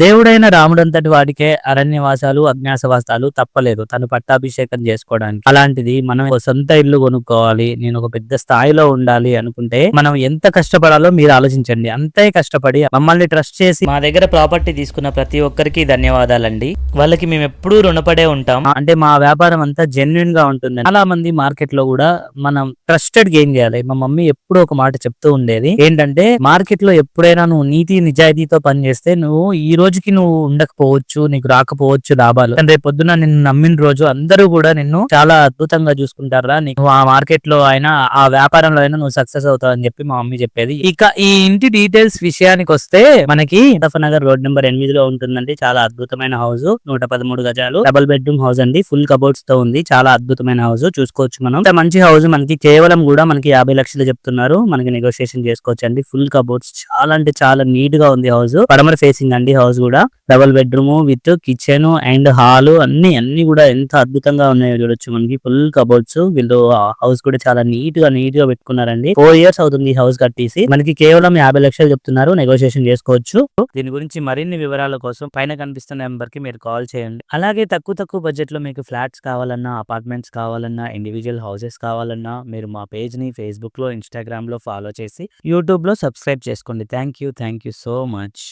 దేవుడైన రాముడంతటి వాడికే అరణ్యవాసాలు, అజ్ఞాతవాసాలు తప్పలేదు తను పట్టాభిషేకం చేసుకోవడానికి. అలాంటిది మనం ఒక సొంత ఇల్లు కొనుక్కోవాలి, నేను ఒక పెద్ద స్థాయిలో ఉండాలి అనుకుంటే మనం ఎంత కష్టపడాలో మీరు ఆలోచించండి. అంతే కష్టపడి మమ్మల్ని ట్రస్ట్ చేసి మా దగ్గర ప్రాపర్టీ తీసుకున్న ప్రతి ఒక్కరికి ధన్యవాదాలండి. వాళ్ళకి మేము ఎప్పుడూ రుణపడే ఉంటాం. అంటే మా వ్యాపారం అంతా జెన్యున్ గా ఉంటుంది. చాలా మంది మార్కెట్ లో కూడా మనం ట్రస్టెడ్ గెయిన్ చేయాలి. మా మమ్మీ ఎప్పుడూ ఒక మాట చెప్తూ ఉండేది ఏంటంటే, మార్కెట్ లో ఎప్పుడైనా నువ్వు నీతి నిజాయితీతో పనిచేస్తే నువ్వు ఈ రోజుకి నువ్వు ఉండకపోవచ్చు, నీకు రాకపోవచ్చు లాభాలు, కానీ రేపు పొద్దున నిన్ను నమ్మిన రోజు అందరూ కూడా నిన్ను చాలా అద్భుతంగా చూసుకుంటారా, నీకు ఆ మార్కెట్ లో అయినా ఆ వ్యాపారంలో అయినా నువ్వు సక్సెస్ అవుతావు అని చెప్పి మా మమ్మీ చెప్పేది. ఇక ఈ ఇంటి డీటెయిల్స్ విషయానికి వస్తే మనకి నగర్ రోడ్ నెంబర్ 8 లో ఉంటుందండి. చాలా అద్భుతమైన హౌస్, 113 గజాలు, డబుల్ బెడ్రూమ్ హౌస్ అండి, ఫుల్ కబోర్డ్స్ తో ఉంది. చాలా అద్భుతమైన హౌస్ చూసుకోవచ్చు. మనం ఇంత మంచి హౌస్ మనకి కేవలం కూడా మనకి 50 లక్షలు చెప్తున్నారు. మనకి నెగోషియేషన్ చేసుకోవచ్చు అండి. ఫుల్ కబోర్డ్స్, చాలా అంటే చాలా నీట్ గా ఉంది హౌస్. పడమర ఫేసింగ్ అండి హౌస్ కూడా. Double bedroom with kitchen and hall అన్ని కూడా ఎంత అద్భుతంగా ఉన్నాయో చూడొచ్చు. మనకి ఫుల్ కబోర్డ్స్. వీళ్ళు హౌస్ కూడా చాలా నీట్ గా పెట్టుకున్నారండి. 4 years అవుతుంది ఈ హౌస్ కట్టేసి. మనకి కేవలం 50 లక్షలు చెప్తున్నారు. నెగోషియేషన్ చేసుకోవచ్చు. దీని గురించి మరిన్ని వివరాల కోసం పైన కనిపిస్తున్న నెంబర్ కి మీరు కాల్ చేయండి. అలాగే తక్కువ బడ్జెట్ లో మీకు ఫ్లాట్స్ కావాలన్నా, అపార్ట్మెంట్స్ కావాలన్నా, ఇండివిజువల్ హౌసెస్ కావాలన్నా మీరు మా పేజ్ ని ఫేస్బుక్ లో, ఇన్స్టాగ్రామ్ లో ఫాలో చేసి యూట్యూబ్ లో సబ్స్క్రైబ్ చేసుకోండి. Thank you so much.